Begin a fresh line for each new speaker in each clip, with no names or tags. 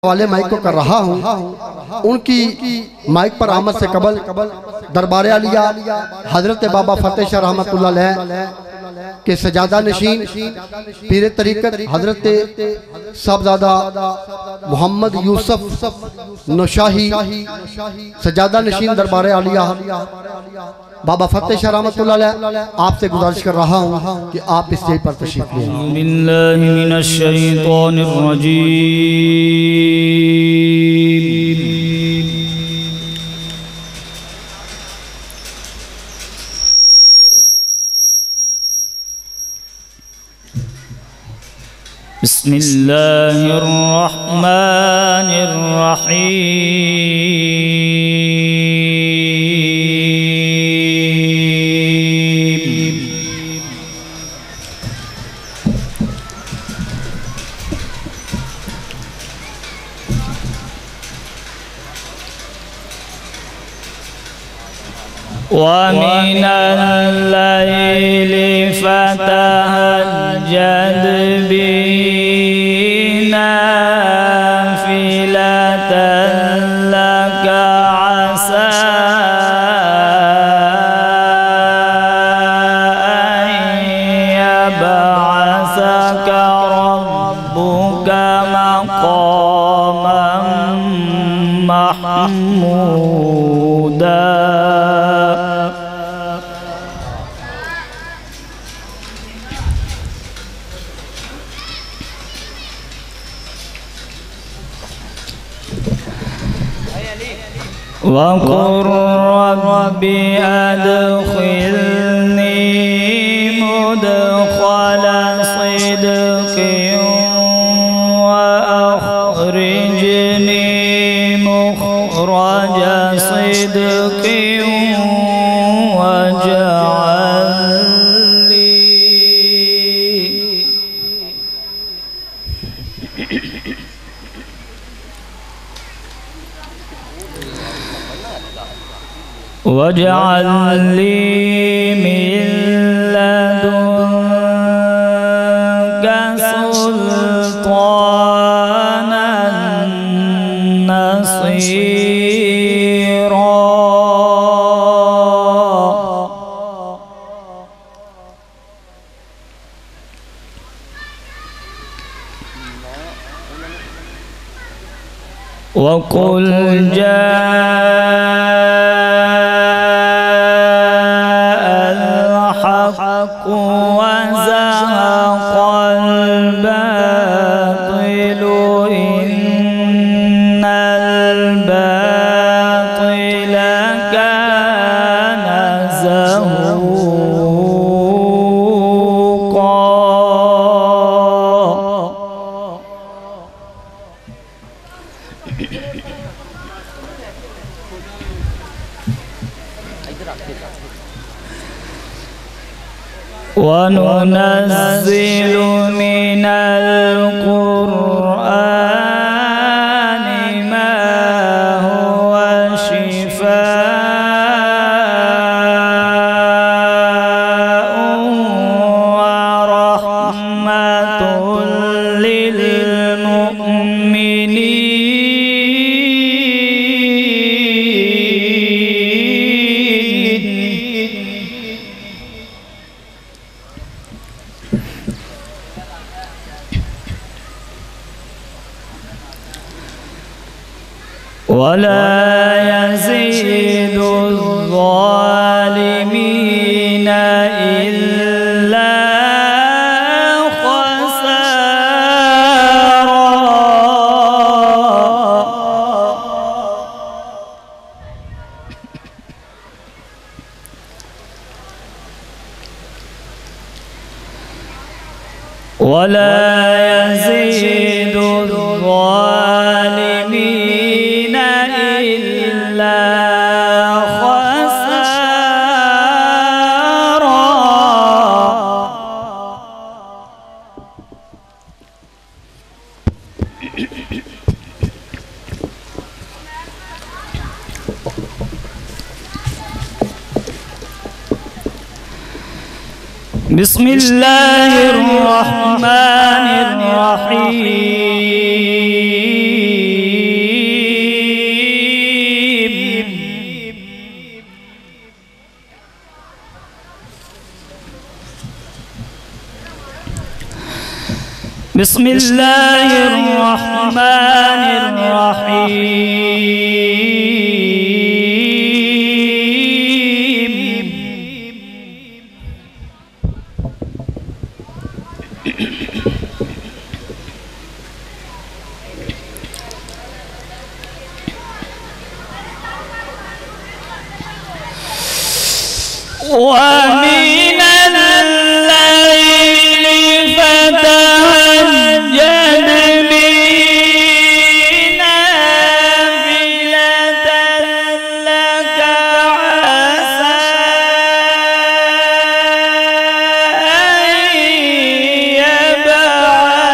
वाले माइक को कर रहा हूँ, उनकी माइक पर आमद से कबल दरबार आलिया हजरत बाबा फतेह शाह रहमतुल्लाह अलैह के सजादा नशीन पीर तरीक़त हजरत साहबजादा मोहम्मद यूसुफ नौशाही सजादा नशीन दरबार आलिया बाबा फतेह शाह रहमतुल्लाह अलैह आपसे गुजारिश कर रहा हूँ कि आप इस स्टेज पर तशरीफ लें।
बिस्मिल्लाहि मिनश शैतानिर रजीम। बिस्मिल्लाहिर रहमानिर रहीम। वमिनल लैलि फतहज्जद बिही नाफ़िलतन लक असा अन यबअसक रब्बुक मक़ामन महमूदा। वक़ुल रब्बि अदख़िलनी मुदख़ल सिद्क़िन व अख़रिजनी मुख़रज सिद्क़िन वजअल ली वजअल ली मिन लदुनक सुल्तानन नसीरा। वक़ुल जाअल हक़्क़ु वज़हक़ल बातिलु इन्नल बातिल कान ज़हूक़ा। वनुनज़्ज़िलु मिनल क़ुरआनि मा हुवा शिफ़ाअun व रहमतुल लिल मुमिनीन। वला यज़ीदु ज़ालिमीन इल्ला ख़सारा। वला यज़ीदु ज़ालिमीन इल्ला ख़सारा। बिस्मिल्लाहिर्रहमानिर्रहीम। بسم الله الرحمن الرحيم ومن الليل فتهجد به نافلة لك عسى أن يبعثك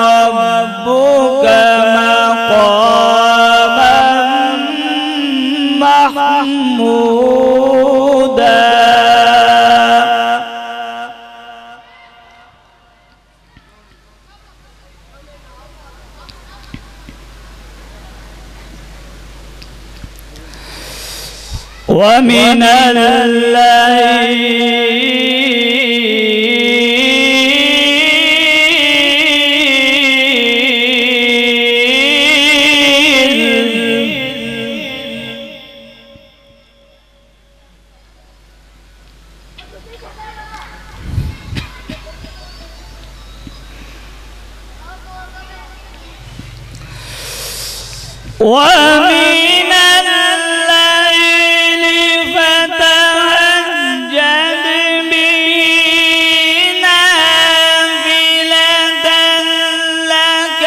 ربك مقاما محمودا. ومن ومن الليل فتهجد به نافلة لك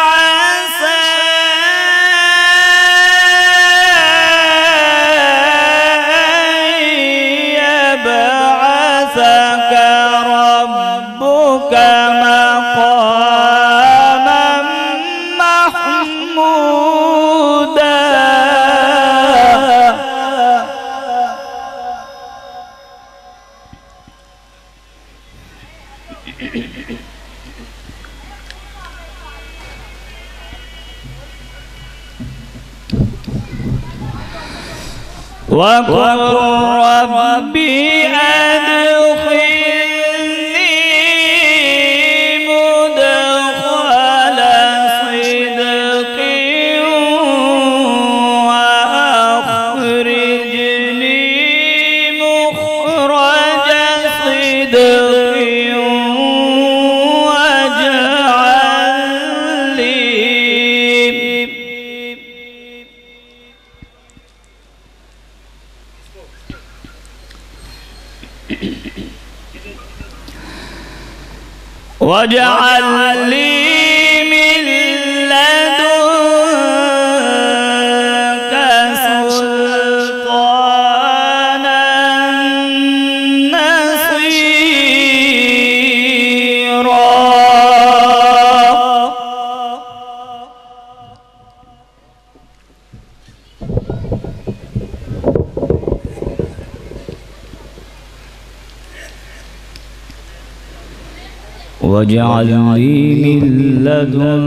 عسى أن يبعثك ربك مقاما محمودا. وقل ربي أدخلني مدخل صدق وأخرجني مخرج صدق واجعل لي من لدنك سلطانا نصيرا. واجعل لي من لدنك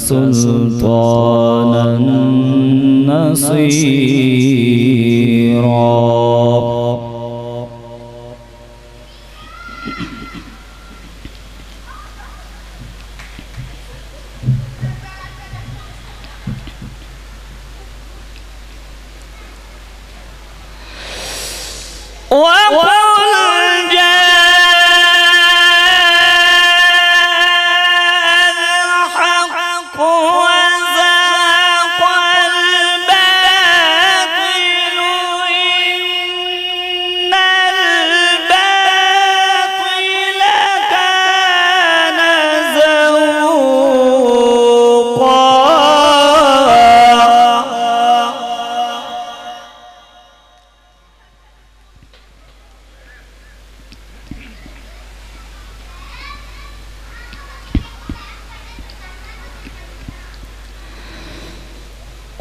سلطانا نصيرا.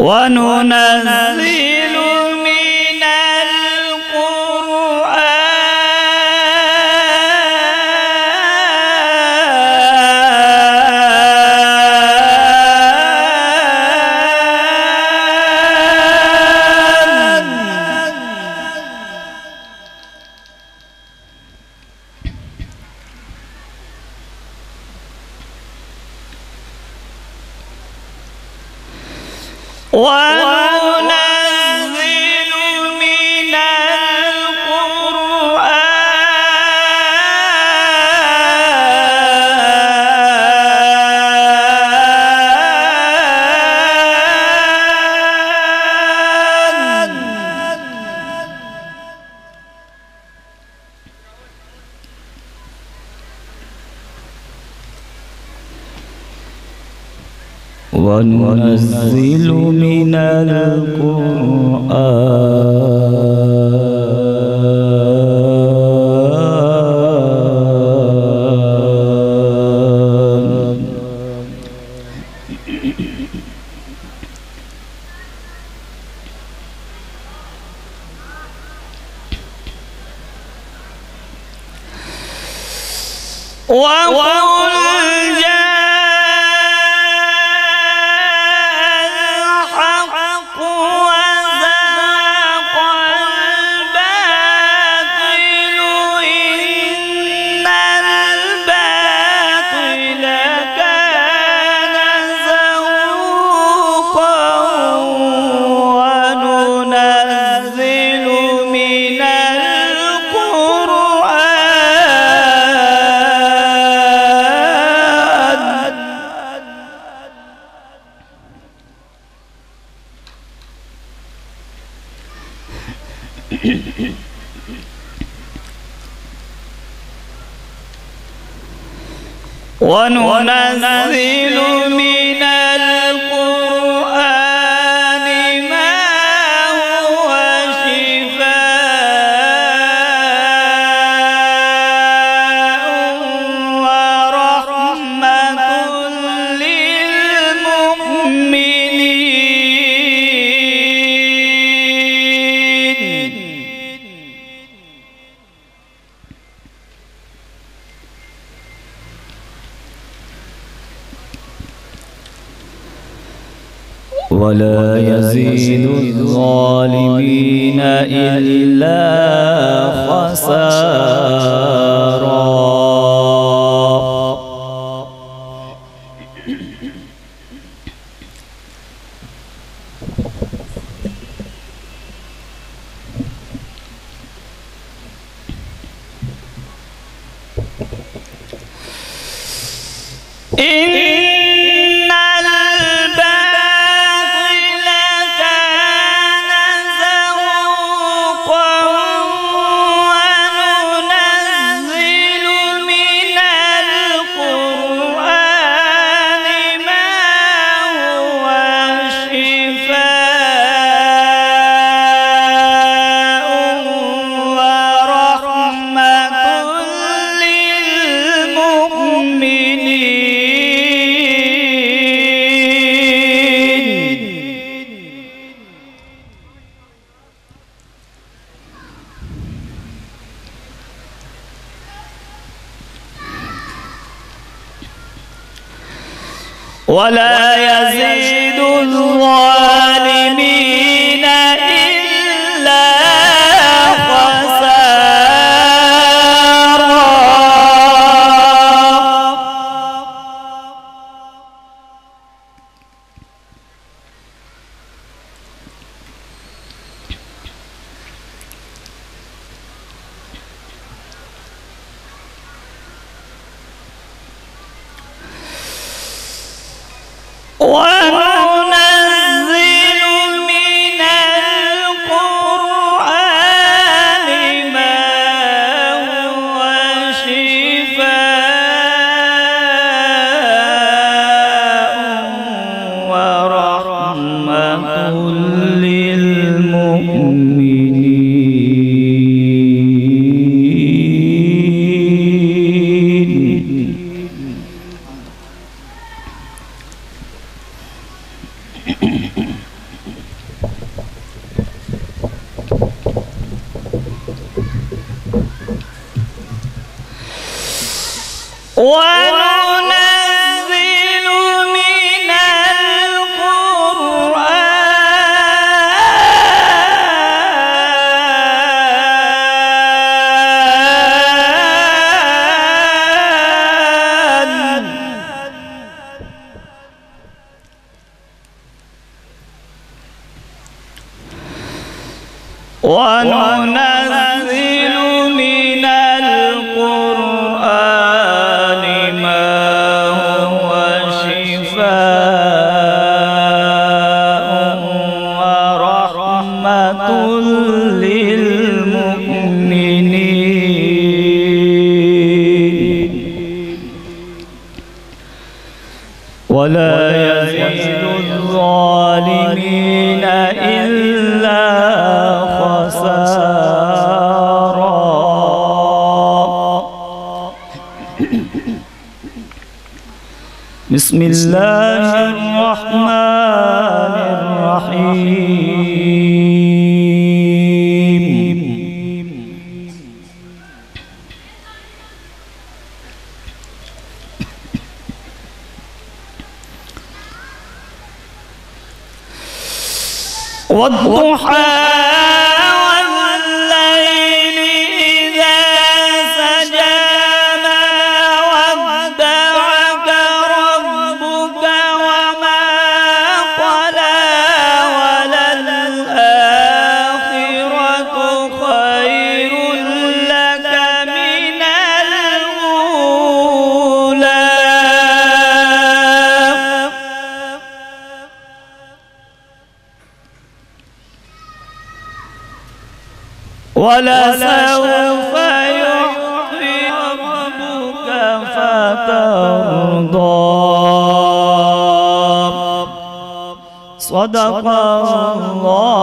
وننزل من القرآن وننزل من وننزل من القرآن ما هو شفاء ورحمة للمؤمنين. ولا يزيد الظالمين إلا خسارا. ولا يزيد الظالمين إلا خسارا. وننزل من القرآن ما هو شفاء ورحمة للمؤمنين. وننزل من القرآن وننزل من القرآن ما هو شفاء ورحمة للمؤمنين ولا يزيد الظالمين إلا خسارا. بسم الله الرحمن الرحيم. والضحى والليل إذا سجى ما ودعك ربك وما قلى وللآخرة خير لك من الأولى ولسوف يعطي ربك فترضى. صدق الله